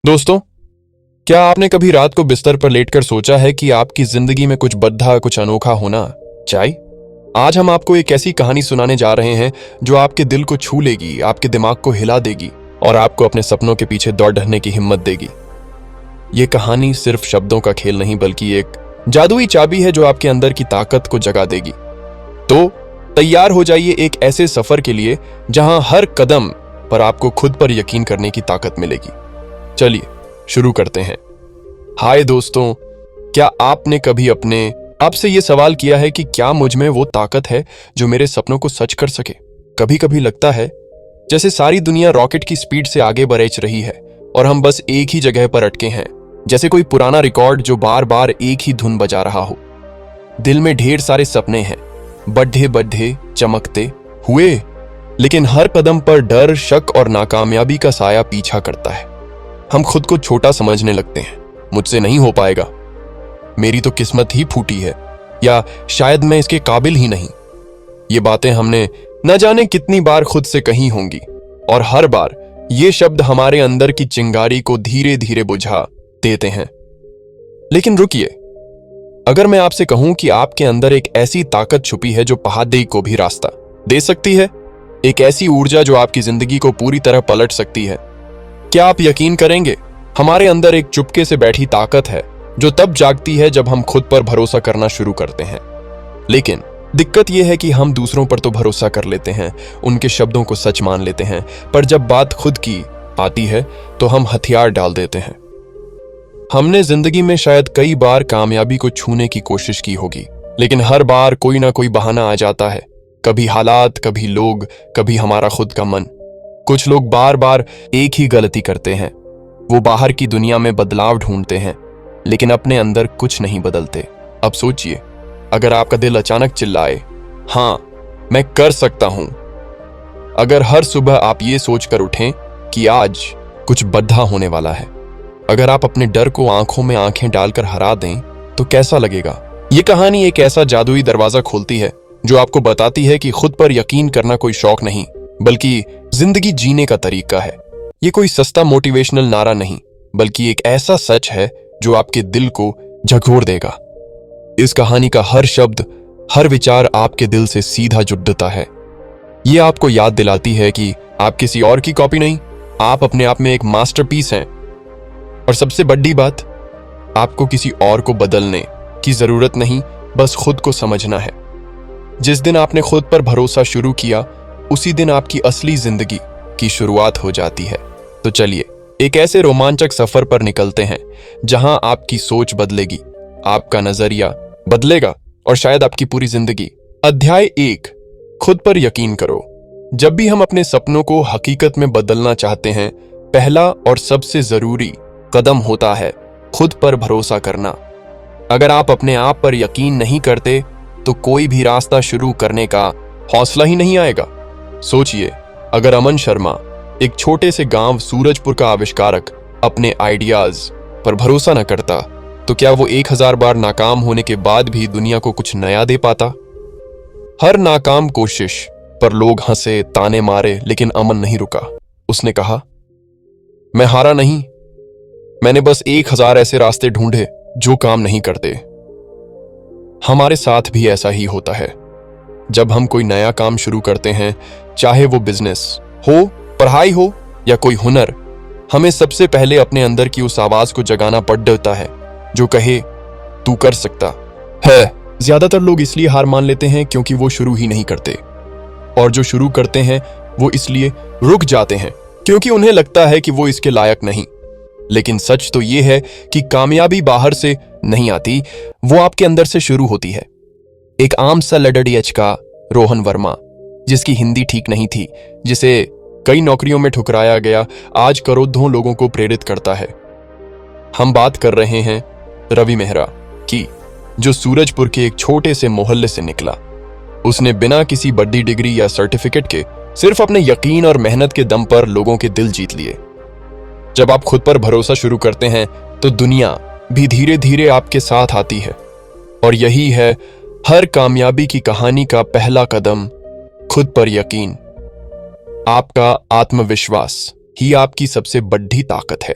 दोस्तों, क्या आपने कभी रात को बिस्तर पर लेटकर सोचा है कि आपकी जिंदगी में कुछ बद्धा, कुछ अनोखा होना चाहिए? आज हम आपको एक ऐसी कहानी सुनाने जा रहे हैं जो आपके दिल को छू लेगी, आपके दिमाग को हिला देगी और आपको अपने सपनों के पीछे दौड़ने की हिम्मत देगी। ये कहानी सिर्फ शब्दों का खेल नहीं बल्कि एक जादुई चाबी है जो आपके अंदर की ताकत को जगा देगी। तो तैयार हो जाइए एक ऐसे सफर के लिए जहां हर कदम पर आपको खुद पर यकीन करने की ताकत मिलेगी। चलिए शुरू करते हैं। हाय दोस्तों, क्या आपने कभी अपने आप से यह सवाल किया है कि क्या मुझ में वो ताकत है जो मेरे सपनों को सच कर सके? कभी कभी लगता है जैसे सारी दुनिया रॉकेट की स्पीड से आगे बढ़ रही है और हम बस एक ही जगह पर अटके हैं, जैसे कोई पुराना रिकॉर्ड जो बार बार एक ही धुन बजा रहा हो। दिल में ढेर सारे सपने हैं, बड्ढे बड्ढे चमकते हुए, लेकिन हर कदम पर डर, शक और नाकामयाबी का साया पीछा करता है। हम खुद को छोटा समझने लगते हैं, मुझसे नहीं हो पाएगा, मेरी तो किस्मत ही फूटी है, या शायद मैं इसके काबिल ही नहीं। ये बातें हमने न जाने कितनी बार खुद से कही होंगी और हर बार ये शब्द हमारे अंदर की चिंगारी को धीरे धीरे बुझा देते हैं। लेकिन रुकिए, अगर मैं आपसे कहूं कि आपके अंदर एक ऐसी ताकत छुपी है जो पहाड़ी को भी रास्ता दे सकती है, एक ऐसी ऊर्जा जो आपकी जिंदगी को पूरी तरह पलट सकती है, क्या आप यकीन करेंगे? हमारे अंदर एक चुपके से बैठी ताकत है जो तब जागती है जब हम खुद पर भरोसा करना शुरू करते हैं। लेकिन दिक्कत यह है कि हम दूसरों पर तो भरोसा कर लेते हैं, उनके शब्दों को सच मान लेते हैं, पर जब बात खुद की आती है तो हम हथियार डाल देते हैं। हमने जिंदगी में शायद कई बार कामयाबी को छूने की कोशिश की होगी, लेकिन हर बार कोई ना कोई बहाना आ जाता है। कभी हालात, कभी लोग, कभी हमारा खुद का मन। कुछ लोग बार बार एक ही गलती करते हैं, वो बाहर की दुनिया में बदलाव ढूंढते हैं लेकिन अपने अंदर कुछ नहीं बदलते। अब सोचिए, अगर आपका दिल अचानक चिल्लाए, हाँ मैं कर सकता हूं, अगर हर सुबह आप ये सोचकर उठें कि आज कुछ बद्धा होने वाला है, अगर आप अपने डर को आंखों में आंखें डालकर हरा दें, तो कैसा लगेगा? ये कहानी एक ऐसा जादुई दरवाजा खोलती है जो आपको बताती है कि खुद पर यकीन करना कोई शौक नहीं बल्कि जिंदगी जीने का तरीका है। ये कोई सस्ता मोटिवेशनल नारा नहीं बल्कि एक ऐसा सच है जो आपके दिल को झकझोर देगा। इस कहानी का हर शब्द, हर विचार आपके दिल से सीधा जुड़ता है। ये आपको याद दिलाती है कि आप किसी और की कॉपी नहीं, आप अपने आप में एक मास्टरपीस हैं। और सबसे बड़ी बात, आपको किसी और को बदलने की जरूरत नहीं, बस खुद को समझना है। जिस दिन आपने खुद पर भरोसा शुरू किया, उसी दिन आपकी असली जिंदगी की शुरुआत हो जाती है। तो चलिए एक ऐसे रोमांचक सफर पर निकलते हैं जहां आपकी सोच बदलेगी, आपका नजरिया बदलेगा और शायद आपकी पूरी जिंदगी। अध्याय 1, खुद पर यकीन करो। जब भी हम अपने सपनों को हकीकत में बदलना चाहते हैं, पहला और सबसे जरूरी कदम होता है खुद पर भरोसा करना। अगर आप अपने आप पर यकीन नहीं करते तो कोई भी रास्ता शुरू करने का हौसला ही नहीं आएगा। सोचिए, अगर अमन शर्मा, एक छोटे से गांव सूरजपुर का आविष्कारक, अपने आइडियाज पर भरोसा न करता, तो क्या वो 1000 बार नाकाम होने के बाद भी दुनिया को कुछ नया दे पाता? हर नाकाम कोशिश पर लोग हंसे, ताने मारे, लेकिन अमन नहीं रुका। उसने कहा, मैं हारा नहीं, मैंने बस 1000 ऐसे रास्ते ढूंढे जो काम नहीं करते। हमारे साथ भी ऐसा ही होता है। जब हम कोई नया काम शुरू करते हैं, चाहे वो बिजनेस हो, पढ़ाई हो या कोई हुनर, हमें सबसे पहले अपने अंदर की उस आवाज को जगाना पड़ता है जो कहे तू कर सकता है। ज्यादातर लोग इसलिए हार मान लेते हैं क्योंकि वो शुरू ही नहीं करते, और जो शुरू करते हैं वो इसलिए रुक जाते हैं क्योंकि उन्हें लगता है कि वो इसके लायक नहीं। लेकिन सच तो ये है कि कामयाबी बाहर से नहीं आती, वो आपके अंदर से शुरू होती है। एक आम सा लड़ड़ियच का रोहन वर्मा, जिसकी हिंदी ठीक नहीं थी, जिसे कई नौकरियों में ठुकराया गया, आज करोड़ों लोगों को प्रेरित करता है। हम बात कर रहे हैं रवि मेहरा की, जो सूरजपुर के एक छोटे से मोहल्ले से निकला। उसने बिना किसी बड़ी डिग्री या सर्टिफिकेट के सिर्फ अपने यकीन और मेहनत के दम पर लोगों के दिल जीत लिए। जब आप खुद पर भरोसा शुरू करते हैं तो दुनिया भी धीरे धीरे आपके साथ आती है, और यही है हर कामयाबी की कहानी का पहला कदम, खुद पर यकीन। आपका आत्मविश्वास ही आपकी सबसे बड़ी ताकत है।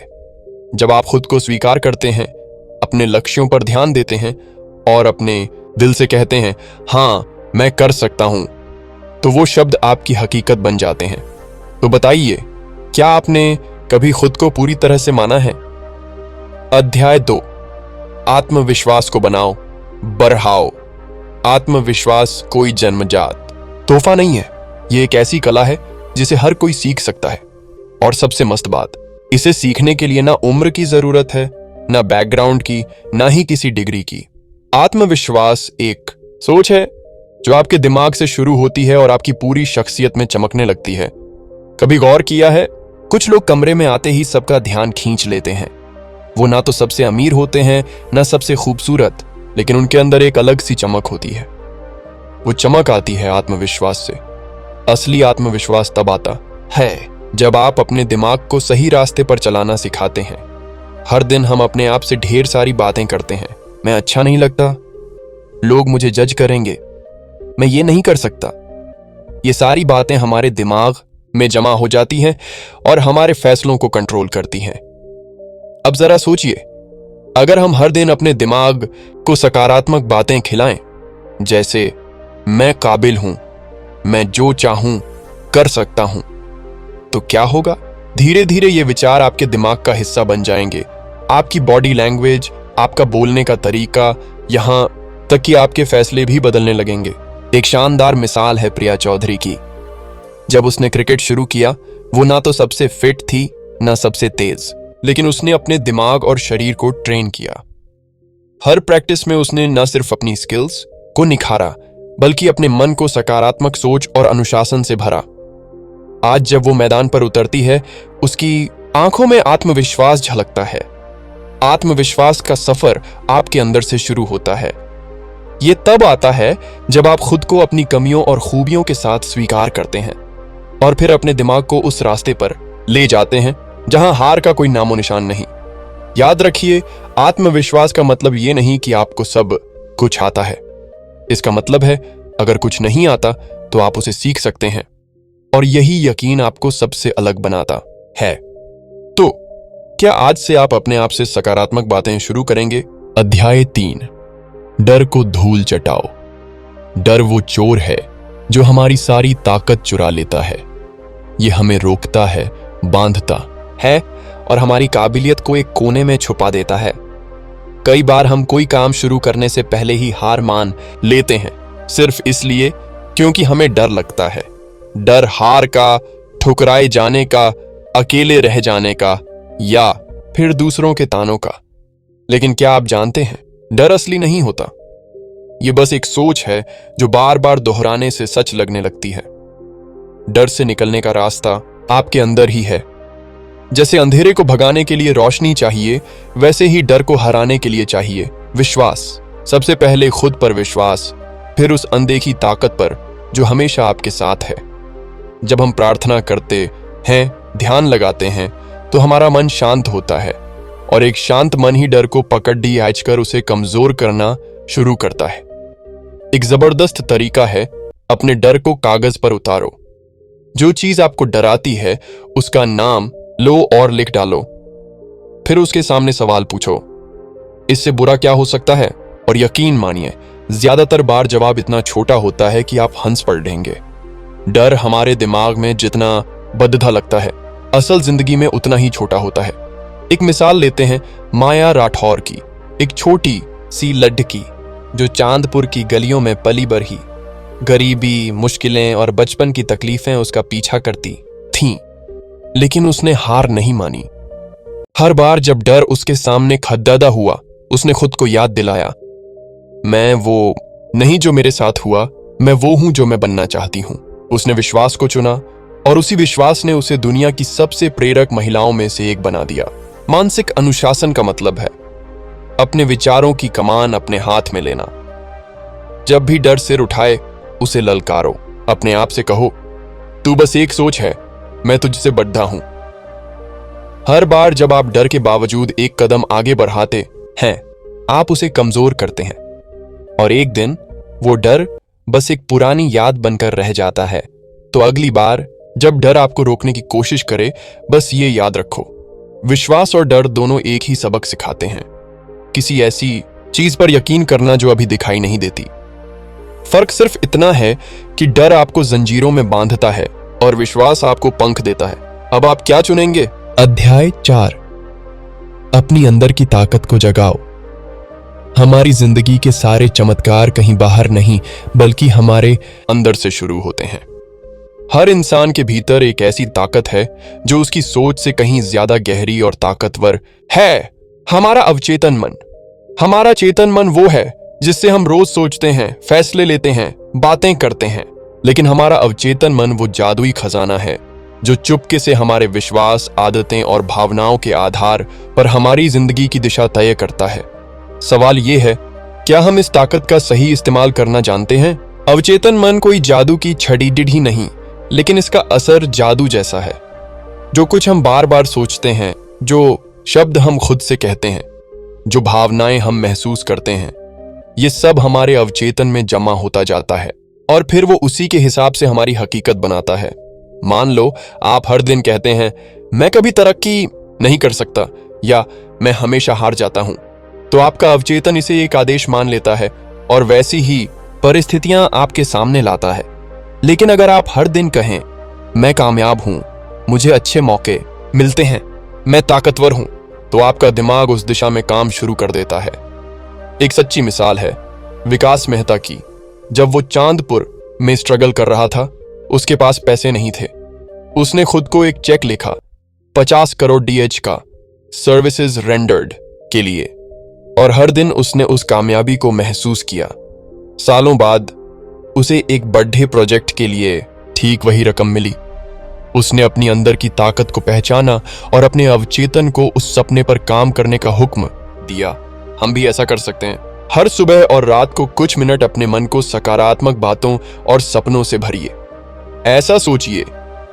जब आप खुद को स्वीकार करते हैं, अपने लक्ष्यों पर ध्यान देते हैं और अपने दिल से कहते हैं हाँ मैं कर सकता हूं, तो वो शब्द आपकी हकीकत बन जाते हैं। तो बताइए, क्या आपने कभी खुद को पूरी तरह से माना है? अध्याय 2, आत्मविश्वास को बनाओ, बढ़ाओ। आत्मविश्वास कोई जन्मजात तोहफा नहीं है, ये एक ऐसी कला है जिसे हर कोई सीख सकता है। और सबसे मस्त बात, इसे सीखने के लिए ना उम्र की जरूरत है, ना बैकग्राउंड की, ना ही किसी डिग्री की। आत्मविश्वास एक सोच है जो आपके दिमाग से शुरू होती है और आपकी पूरी शख्सियत में चमकने लगती है। कभी गौर किया है, कुछ लोग कमरे में आते ही सबका ध्यान खींच लेते हैं। वो ना तो सबसे अमीर होते हैं, ना सबसे खूबसूरत, लेकिन उनके अंदर एक अलग सी चमक होती है। वो चमक आती है आत्मविश्वास से। असली आत्मविश्वास तब आता है जब आप अपने दिमाग को सही रास्ते पर चलाना सिखाते हैं। हर दिन हम अपने आप से ढेर सारी बातें करते हैं। मैं अच्छा नहीं लगता, लोग मुझे जज करेंगे, मैं ये नहीं कर सकता। ये सारी बातें हमारे दिमाग में जमा हो जाती हैं और हमारे फैसलों को कंट्रोल करती हैं। अब जरा सोचिए, अगर हम हर दिन अपने दिमाग को सकारात्मक बातें खिलाएं, जैसे मैं काबिल हूं, मैं जो चाहूं कर सकता हूं, तो क्या होगा? धीरे धीरे ये विचार आपके दिमाग का हिस्सा बन जाएंगे। आपकी बॉडी लैंग्वेज, आपका बोलने का तरीका, यहां तक कि आपके फैसले भी बदलने लगेंगे। एक शानदार मिसाल है प्रिया चौधरी की। जब उसने क्रिकेट शुरू किया, वो ना तो सबसे फिट थी, ना सबसे तेज, लेकिन उसने अपने दिमाग और शरीर को ट्रेन किया। हर प्रैक्टिस में उसने न सिर्फ अपनी स्किल्स को निखारा, बल्कि अपने मन को सकारात्मक सोच और अनुशासन से भरा। आज जब वो मैदान पर उतरती है, उसकी आंखों में आत्मविश्वास झलकता है। आत्मविश्वास का सफर आपके अंदर से शुरू होता है। ये तब आता है जब आप खुद को अपनी कमियों और खूबियों के साथ स्वीकार करते हैं और फिर अपने दिमाग को उस रास्ते पर ले जाते हैं जहां हार का कोई नामो निशान नहीं। याद रखिए, आत्मविश्वास का मतलब ये नहीं कि आपको सब कुछ आता है। इसका मतलब है अगर कुछ नहीं आता तो आप उसे सीख सकते हैं, और यही यकीन आपको सबसे अलग बनाता है। तो क्या आज से आप अपने आप से सकारात्मक बातें शुरू करेंगे? अध्याय 3, डर को धूल चटाओ। डर वो चोर है जो हमारी सारी ताकत चुरा लेता है। ये हमें रोकता है, बांधता है और हमारी काबिलियत को एक कोने में छुपा देता है। कई बार हम कोई काम शुरू करने से पहले ही हार मान लेते हैं, सिर्फ इसलिए क्योंकि हमें डर लगता है। डर हार का, ठुकराए जाने का, अकेले रह जाने का, या फिर दूसरों के तानों का। लेकिन क्या आप जानते हैं, डर असली नहीं होता। ये बस एक सोच है जो बार बार दोहराने से सच लगने लगती है। डर से निकलने का रास्ता आपके अंदर ही है। जैसे अंधेरे को भगाने के लिए रोशनी चाहिए, वैसे ही डर को हराने के लिए चाहिए विश्वास। सबसे पहले खुद पर विश्वास, फिर उस अनदेखी ताकत पर जो हमेशा आपके साथ है। जब हम प्रार्थना करते हैं, ध्यान लगाते हैं, तो हमारा मन शांत होता है, और एक शांत मन ही डर को पकड़ कर उसे कमजोर करना शुरू करता है। एक जबरदस्त तरीका है, अपने डर को कागज पर उतारो। जो चीज आपको डराती है उसका नाम लो और लिख डालो। फिर उसके सामने सवाल पूछो, इससे बुरा क्या हो सकता है? और यकीन मानिए, ज्यादातर बार जवाब इतना छोटा होता है कि आप हंस पड़ेंगे। डर हमारे दिमाग में जितना बद्धा लगता है, असल जिंदगी में उतना ही छोटा होता है। एक मिसाल लेते हैं माया राठौर की, एक छोटी सी लड़की जो चांदपुर की गलियों में पली बढ़ी। गरीबी, मुश्किलें और बचपन की तकलीफें उसका पीछा करती थीं, लेकिन उसने हार नहीं मानी। हर बार जब डर उसके सामने खद्दादा हुआ, उसने खुद को याद दिलाया, मैं वो नहीं जो मेरे साथ हुआ, मैं वो हूं जो मैं बनना चाहती हूं। उसने विश्वास को चुना और उसी विश्वास ने उसे दुनिया की सबसे प्रेरक महिलाओं में से एक बना दिया। मानसिक अनुशासन का मतलब है अपने विचारों की कमान अपने हाथ में लेना। जब भी डर सिर उठाए, उसे ललकारो। अपने आप से कहो, तू बस एक सोच है, मैं तुझसे बढ़ा हूं। हर बार जब आप डर के बावजूद एक कदम आगे बढ़ाते हैं, आप उसे कमजोर करते हैं, और एक दिन वो डर बस एक पुरानी याद बनकर रह जाता है। तो अगली बार जब डर आपको रोकने की कोशिश करे, बस ये याद रखो, विश्वास और डर दोनों एक ही सबक सिखाते हैं, किसी ऐसी चीज पर यकीन करना जो अभी दिखाई नहीं देती। फर्क सिर्फ इतना है कि डर आपको जंजीरों में बांधता है और विश्वास आपको पंख देता है। अब आप क्या चुनेंगे? अध्याय 4, अपनी अंदर की ताकत को जगाओ। हमारी जिंदगी के सारे चमत्कार कहीं बाहर नहीं बल्कि हमारे अंदर से शुरू होते हैं। हर इंसान के भीतर एक ऐसी ताकत है जो उसकी सोच से कहीं ज्यादा गहरी और ताकतवर है। हमारा अवचेतन मन। हमारा चेतन मन वो है जिससे हम रोज सोचते हैं, फैसले लेते हैं, बातें करते हैं। लेकिन हमारा अवचेतन मन वो जादुई खजाना है जो चुपके से हमारे विश्वास, आदतें और भावनाओं के आधार पर हमारी जिंदगी की दिशा तय करता है। सवाल ये है, क्या हम इस ताकत का सही इस्तेमाल करना जानते हैं? अवचेतन मन कोई जादू की छड़ी ही नहीं, लेकिन इसका असर जादू जैसा है। जो कुछ हम बार बार सोचते हैं, जो शब्द हम खुद से कहते हैं, जो भावनाएं हम महसूस करते हैं, ये सब हमारे अवचेतन में जमा होता जाता है और फिर वो उसी के हिसाब से हमारी हकीकत बनाता है। मान लो आप हर दिन कहते हैं, मैं कभी तरक्की नहीं कर सकता या मैं हमेशा हार जाता हूं, तो आपका अवचेतन इसे एक आदेश मान लेता है और वैसी ही परिस्थितियां आपके सामने लाता है। लेकिन अगर आप हर दिन कहें, मैं कामयाब हूं, मुझे अच्छे मौके मिलते हैं, मैं ताकतवर हूं, तो आपका दिमाग उस दिशा में काम शुरू कर देता है। एक सच्ची मिसाल है विकास मेहता की। जब वो चांदपुर में स्ट्रगल कर रहा था, उसके पास पैसे नहीं थे। उसने खुद को एक चेक लिखा 50 करोड़ DH का, सर्विसेज रेंडर्ड के लिए, और हर दिन उसने उस कामयाबी को महसूस किया। सालों बाद उसे एक बड़े प्रोजेक्ट के लिए ठीक वही रकम मिली। उसने अपनी अंदर की ताकत को पहचाना और अपने अवचेतन को उस सपने पर काम करने का हुक्म दिया। हम भी ऐसा कर सकते हैं। हर सुबह और रात को कुछ मिनट अपने मन को सकारात्मक बातों और सपनों से भरिए। ऐसा सोचिए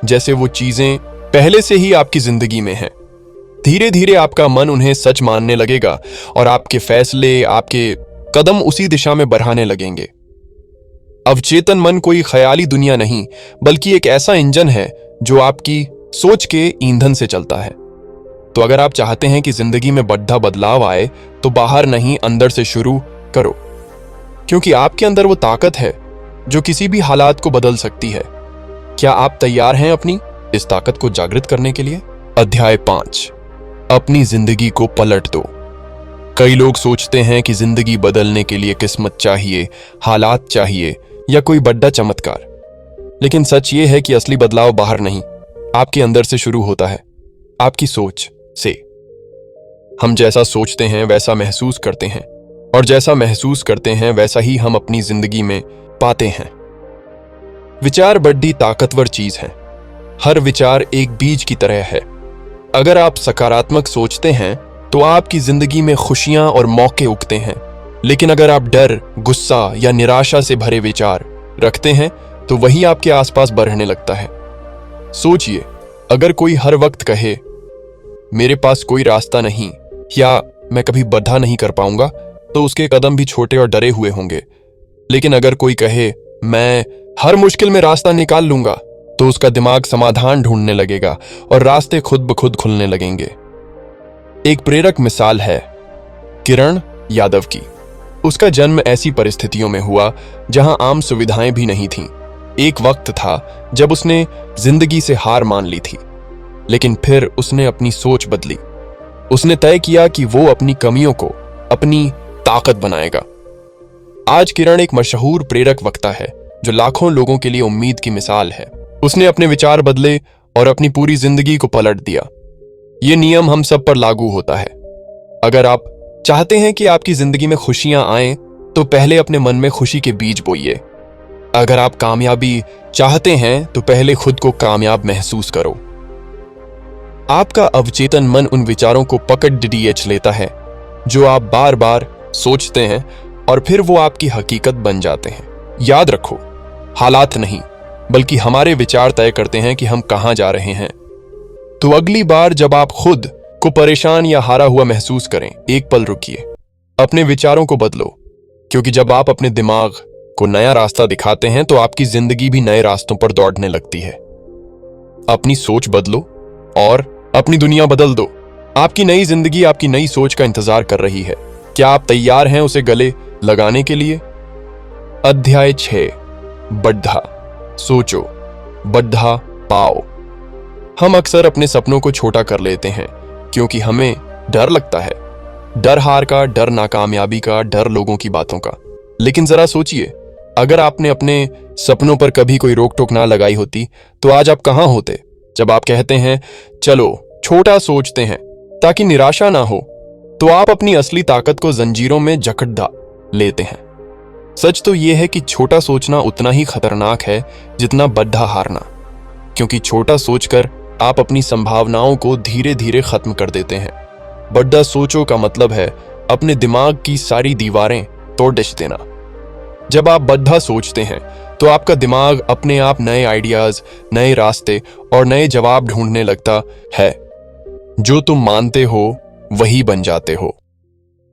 जैसे वो चीजें पहले से ही आपकी जिंदगी में हैं। धीरे धीरे आपका मन उन्हें सच मानने लगेगा और आपके फैसले, आपके कदम उसी दिशा में बढ़ाने लगेंगे। अवचेतन मन कोई ख्याली दुनिया नहीं, बल्कि एक ऐसा इंजन है जो आपकी सोच के ईंधन से चलता है। तो अगर आप चाहते हैं कि जिंदगी में बड़ा बदलाव आए, तो बाहर नहीं, अंदर से शुरू करो, क्योंकि आपके अंदर वो ताकत है जो किसी भी हालात को बदल सकती है। क्या आप तैयार हैं अपनी इस ताकत को जागृत करने के लिए? अध्याय 5, अपनी जिंदगी को पलट दो। कई लोग सोचते हैं कि जिंदगी बदलने के लिए किस्मत चाहिए, हालात चाहिए या कोई बड़ा चमत्कार। लेकिन सच ये है कि असली बदलाव बाहर नहीं, आपके अंदर से शुरू होता है, आपकी सोच से। हम जैसा सोचते हैं वैसा महसूस करते हैं, और जैसा महसूस करते हैं वैसा ही हम अपनी जिंदगी में पाते हैं। विचार बड़ी ताकतवर चीज है। हर विचार एक बीज की तरह है। अगर आप सकारात्मक सोचते हैं तो आपकी जिंदगी में खुशियां और मौके उगते हैं। लेकिन अगर आप डर, गुस्सा या निराशा से भरे विचार रखते हैं तो वही आपके आसपास बढ़ने लगता है। सोचिए, अगर कोई हर वक्त कहे मेरे पास कोई रास्ता नहीं या मैं कभी बड़ा नहीं कर पाऊंगा, तो उसके कदम भी छोटे और डरे हुए होंगे। लेकिन अगर कोई कहे मैं हर मुश्किल में रास्ता निकाल लूंगा, तो उसका दिमाग समाधान ढूंढने लगेगा और रास्ते खुद ब खुद खुलने लगेंगे। एक प्रेरक मिसाल है किरण यादव की। उसका जन्म ऐसी परिस्थितियों में हुआ जहां आम सुविधाएं भी नहीं थीं। एक वक्त था जब उसने जिंदगी से हार मान ली थी, लेकिन फिर उसने अपनी सोच बदली। उसने तय किया कि वो अपनी कमियों को अपनी ताकत बनाएगा। आज किरण एक मशहूर प्रेरक वक्ता है जो लाखों लोगों के लिए उम्मीद की मिसाल है। उसने अपने विचार बदले और अपनी पूरी जिंदगी को पलट दिया। ये नियम हम सब पर लागू होता है। अगर आप चाहते हैं कि आपकी जिंदगी में खुशियां आएं, तो पहले अपने मन में खुशी के बीज बोइए। अगर आप कामयाबी चाहते हैं तो पहले खुद को कामयाब महसूस करो। आपका अवचेतन मन उन विचारों को पकड़ DH लेता है जो आप बार बार सोचते हैं और फिर वो आपकी हकीकत बन जाते हैं। याद रखो, हालात नहीं बल्कि हमारे विचार तय करते हैं कि हम कहां जा रहे हैं। तो अगली बार जब आप खुद को परेशान या हारा हुआ महसूस करें, एक पल रुकिए, अपने विचारों को बदलो, क्योंकि जब आप अपने दिमाग को नया रास्ता दिखाते हैं तो आपकी जिंदगी भी नए रास्तों पर दौड़ने लगती है। अपनी सोच बदलो और अपनी दुनिया बदल दो। आपकी नई जिंदगी आपकी नई सोच का इंतजार कर रही है। क्या आप तैयार हैं उसे गले लगाने के लिए? अध्याय 6, बड्ढा सोचो, बड्ढा पाओ। हम अक्सर अपने सपनों को छोटा कर लेते हैं क्योंकि हमें डर लगता है। डर हार का, डर नाकामयाबी का, डर लोगों की बातों का। लेकिन जरा सोचिए, अगर आपने अपने सपनों पर कभी कोई रोक टोक ना लगाई होती तो आज आप कहां होते? जब आप कहते हैं चलो छोटा सोचते हैं ताकि निराशा ना हो, तो आप अपनी असली ताकत को जंजीरों में जकड़ लेते हैं। सच तो यह है कि छोटा सोचना उतना ही खतरनाक है जितना बड्ढा हारना, क्योंकि छोटा सोचकर आप अपनी संभावनाओं को धीरे धीरे खत्म कर देते हैं। बड्ढा सोचो का मतलब है अपने दिमाग की सारी दीवारें तोड़ देना। जब आप बड्ढा सोचते हैं तो आपका दिमाग अपने आप नए आइडियाज, नए रास्ते और नए जवाब ढूंढने लगता है। जो तुम मानते हो वही बन जाते हो।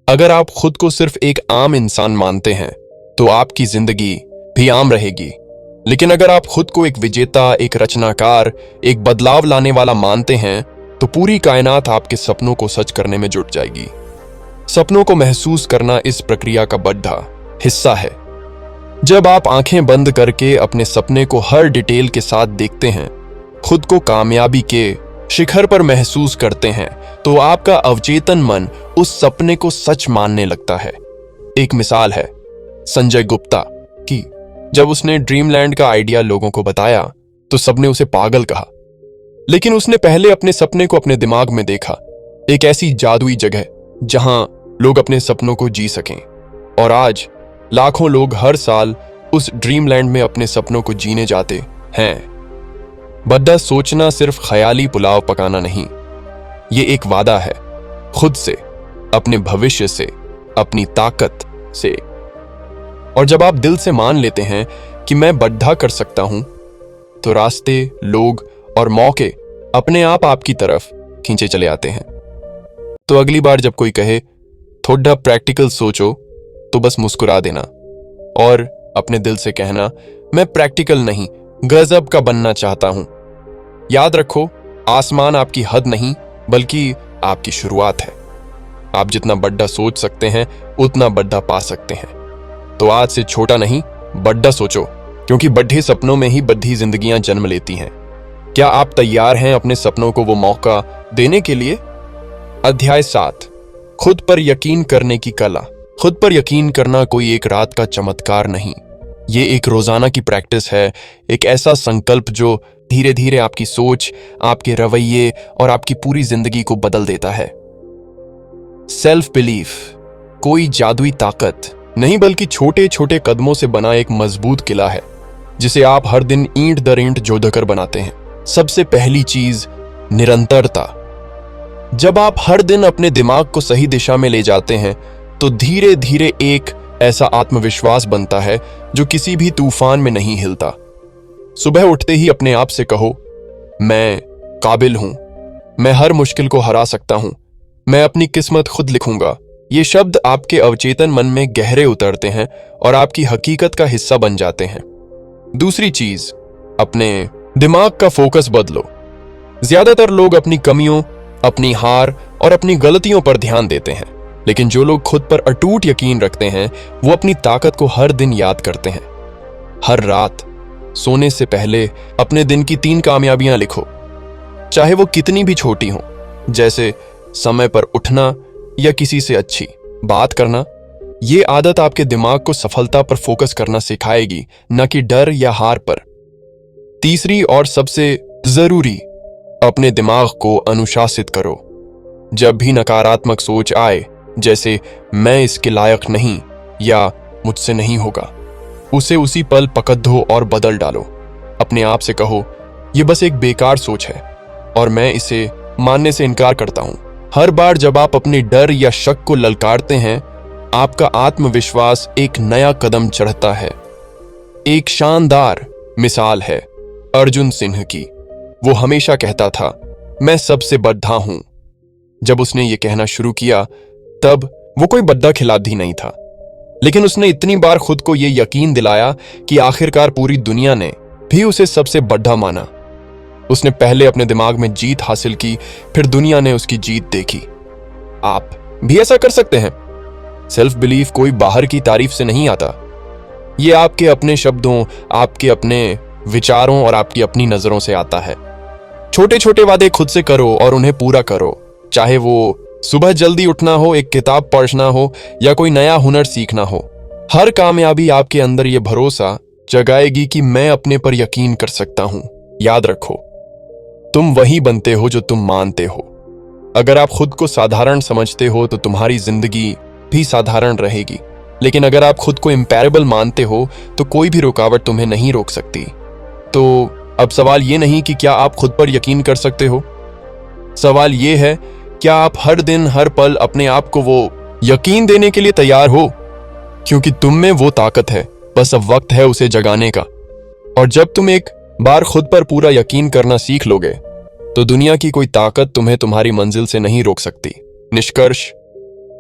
अगर आप खुद को सिर्फ एक आम इंसान मानते हैं तो आपकी जिंदगी भी आम रहेगी। लेकिन अगर आप खुद को एक विजेता, एक रचनाकार, एक बदलाव लाने वाला मानते हैं तो पूरी कायनात आपके सपनों को सच करने में जुट जाएगी। सपनों को महसूस करना इस प्रक्रिया का बड्ढा हिस्सा है। जब आप आंखें बंद करके अपने सपने को हर डिटेल के साथ देखते हैं, खुद को कामयाबी के शिखर पर महसूस करते हैं, तो आपका अवचेतन मन उस सपने को सच मानने लगता है। एक मिसाल है संजय गुप्ता की। जब उसने ड्रीमलैंड का आइडिया लोगों को बताया तो सबने उसे पागल कहा, लेकिन उसने पहले अपने सपने को अपने दिमाग में देखा, एक ऐसी जादुई जगह जहां लोग अपने सपनों को जी सकें। और आज लाखों लोग हर साल उस ड्रीमलैंड में अपने सपनों को जीने जाते हैं। बड्ढा सोचना सिर्फ ख्याली पुलाव पकाना नहीं, ये एक वादा है खुद से, अपने भविष्य से, अपनी ताकत से। और जब आप दिल से मान लेते हैं कि मैं बड्ढा कर सकता हूं, तो रास्ते, लोग और मौके अपने आप आपकी तरफ खींचे चले आते हैं। तो अगली बार जब कोई कहे थोड़ा प्रैक्टिकल सोचो, तो बस मुस्कुरा देना और अपने दिल से कहना, मैं प्रैक्टिकल नहीं, गजब का बनना चाहता हूं। याद रखो, आसमान आपकी हद नहीं बल्कि आपकी शुरुआत है। आप जितना बड्ढा सोच सकते हैं उतना बड्ढा पा सकते हैं। तो आज से छोटा नहीं, बड्ढा सोचो, क्योंकि बड्ढे सपनों में ही बड्ढी जिंदगियां जन्म लेती हैं। क्या आप तैयार हैं अपने सपनों को वो मौका देने के लिए? अध्याय 7, खुद पर यकीन करने की कला। खुद पर यकीन करना कोई एक रात का चमत्कार नहीं, ये एक रोजाना की प्रैक्टिस है। एक ऐसा संकल्प जो धीरे धीरे आपकी सोच, आपके रवैये और आपकी पूरी जिंदगी को बदल देता है। सेल्फ बिलीफ कोई जादुई ताकत नहीं बल्कि छोटे छोटे कदमों से बना एक मजबूत किला है, जिसे आप हर दिन ईंट दर ईंट जोड़कर बनाते हैं। सबसे पहली चीज, निरंतरता। जब आप हर दिन अपने दिमाग को सही दिशा में ले जाते हैं तो धीरे धीरे एक ऐसा आत्मविश्वास बनता है जो किसी भी तूफान में नहीं हिलता। सुबह उठते ही अपने आप से कहो, मैं काबिल हूं, मैं हर मुश्किल को हरा सकता हूं, मैं अपनी किस्मत खुद लिखूंगा। ये शब्द आपके अवचेतन मन में गहरे उतरते हैं और आपकी हकीकत का हिस्सा बन जाते हैं। दूसरी चीज, अपने दिमाग का फोकस बदलो। ज्यादातर लोग अपनी कमियों, अपनी हार और अपनी गलतियों पर ध्यान देते हैं, लेकिन जो लोग खुद पर अटूट यकीन रखते हैं वो अपनी ताकत को हर दिन याद करते हैं। हर रात सोने से पहले अपने दिन की 3 कामयाबियां लिखो, चाहे वो कितनी भी छोटी हों, जैसे समय पर उठना या किसी से अच्छी बात करना। ये आदत आपके दिमाग को सफलता पर फोकस करना सिखाएगी, न कि डर या हार पर। तीसरी और सबसे जरूरी, अपने दिमाग को अनुशासित करो। जब भी नकारात्मक सोच आए, जैसे मैं इसके लायक नहीं या मुझसे नहीं होगा, उसे उसी पल पकड़ दो और बदल डालो। अपने आप से कहो, यह बस एक बेकार सोच है और मैं इसे मानने से इनकार करता हूं। हर बार जब आप अपने डर या शक को ललकारते हैं, आपका आत्मविश्वास एक नया कदम चढ़ता है। एक शानदार मिसाल है अर्जुन सिंह की। वो हमेशा कहता था, मैं सबसे बड्ढा हूं। जब उसने ये कहना शुरू किया, तब वो कोई बड्ढा खिलाड़ी नहीं था, लेकिन उसने इतनी बार खुद को ये यकीन दिलाया कि आखिरकार पूरी दुनिया ने भी उसे सबसे बड्ढा माना। उसने पहले अपने दिमाग में जीत हासिल की, फिर दुनिया ने उसकी जीत देखी। आप भी ऐसा कर सकते हैं। सेल्फ बिलीफ कोई बाहर की तारीफ से नहीं आता। ये आपके अपने शब्दों, आपके अपने विचारों और आपकी अपनी नजरों से आता है। छोटे छोटे वादे खुद से करो और उन्हें पूरा करो, चाहे वो सुबह जल्दी उठना हो, एक किताब पढ़ना हो या कोई नया हुनर सीखना हो। हर कामयाबी आपके अंदर ये भरोसा जगाएगी कि मैं अपने पर यकीन कर सकता हूं। याद रखो, तुम वही बनते हो जो तुम मानते हो। अगर आप खुद को साधारण समझते हो तो तुम्हारी जिंदगी भी साधारण रहेगी, लेकिन अगर आप खुद को इम्पैरेबल मानते हो तो कोई भी रुकावट तुम्हें नहीं रोक सकती। तो अब सवाल ये नहीं कि क्या आप खुद पर यकीन कर सकते हो, सवाल ये है क्या आप हर दिन हर पल अपने आप को वो यकीन देने के लिए तैयार हो, क्योंकि तुम में वो ताकत है, बस अब वक्त है उसे जगाने का। और जब तुम एक बार खुद पर पूरा यकीन करना सीख लोगे तो दुनिया की कोई ताकत तुम्हें तुम्हारी मंजिल से नहीं रोक सकती। निष्कर्ष,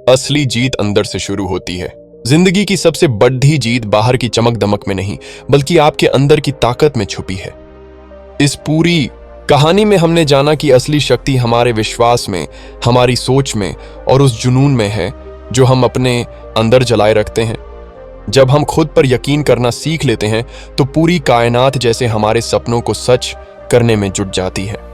असली जीत अंदर से शुरू होती है। जिंदगी की सबसे बड़ी जीत बाहर की चमक दमक में नहीं, बल्कि आपके अंदर की ताकत में छुपी है। इस पूरी कहानी में हमने जाना कि असली शक्ति हमारे विश्वास में, हमारी सोच में और उस जुनून में है जो हम अपने अंदर जलाए रखते हैं। जब हम खुद पर यकीन करना सीख लेते हैं तो पूरी कायनात जैसे हमारे सपनों को सच करने में जुट जाती है।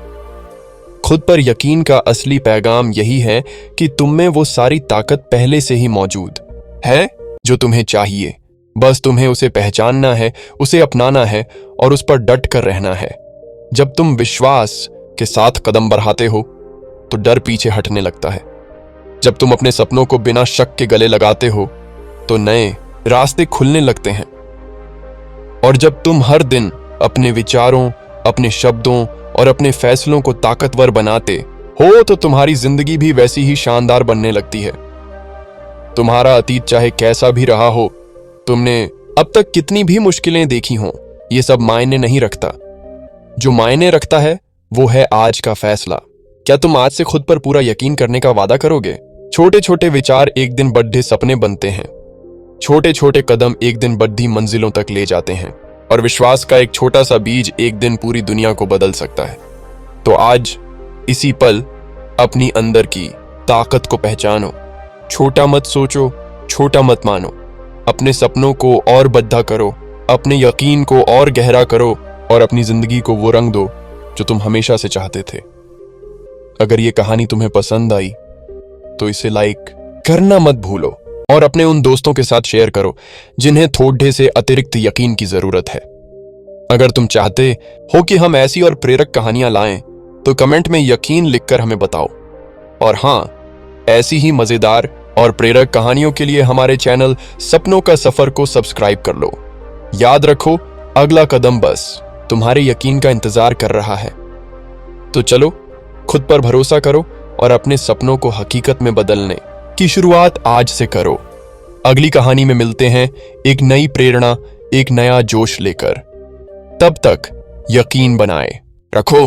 खुद पर यकीन का असली पैगाम यही है कि तुम में वो सारी ताकत पहले से ही मौजूद है जो तुम्हें चाहिए। बस तुम्हें उसे पहचानना है, उसे अपनाना है और उस पर डट कर रहना है। जब तुम विश्वास के साथ कदम बढ़ाते हो तो डर पीछे हटने लगता है। जब तुम अपने सपनों को बिना शक के गले लगाते हो तो नए रास्ते खुलने लगते हैं। और जब तुम हर दिन अपने विचारों, अपने शब्दों और अपने फैसलों को ताकतवर बनाते हो तो तुम्हारी जिंदगी भी वैसी ही शानदार बनने लगती है। तुम्हारा अतीत चाहे कैसा भी रहा हो, तुमने अब तक कितनी भी मुश्किलें देखी हों, ये सब मायने नहीं रखता। जो मायने रखता है वो है आज का फैसला। क्या तुम आज से खुद पर पूरा यकीन करने का वादा करोगे? छोटे छोटे विचार एक दिन बड़े सपने बनते हैं, छोटे छोटे कदम एक दिन बड़ी मंजिलों तक ले जाते हैं और विश्वास का एक छोटा सा बीज एक दिन पूरी दुनिया को बदल सकता है। तो आज इसी पल अपनी अंदर की ताकत को पहचानो। छोटा मत सोचो, छोटा मत मानो। अपने सपनों को और बड़ा करो, अपने यकीन को और गहरा करो और अपनी जिंदगी को वो रंग दो जो तुम हमेशा से चाहते थे। अगर ये कहानी तुम्हें पसंद आई तो इसे लाइक करना मत भूलो और अपने उन दोस्तों के साथ शेयर करो जिन्हें थोड़े से अतिरिक्त यकीन की जरूरत है। अगर तुम चाहते हो कि हम ऐसी और प्रेरक कहानियां लाएं तो कमेंट में यकीन लिखकर हमें बताओ। और हाँ, ऐसी ही मजेदार और प्रेरक कहानियों के लिए हमारे चैनल सपनों का सफर को सब्सक्राइब कर लो। याद रखो, अगला कदम बस तुम्हारे यकीन का इंतजार कर रहा है। तो चलो, खुद पर भरोसा करो और अपने सपनों को हकीकत में बदलने की शुरुआत आज से करो। अगली कहानी में मिलते हैं एक नई प्रेरणा, एक नया जोश लेकर। तब तक यकीन बनाए रखो।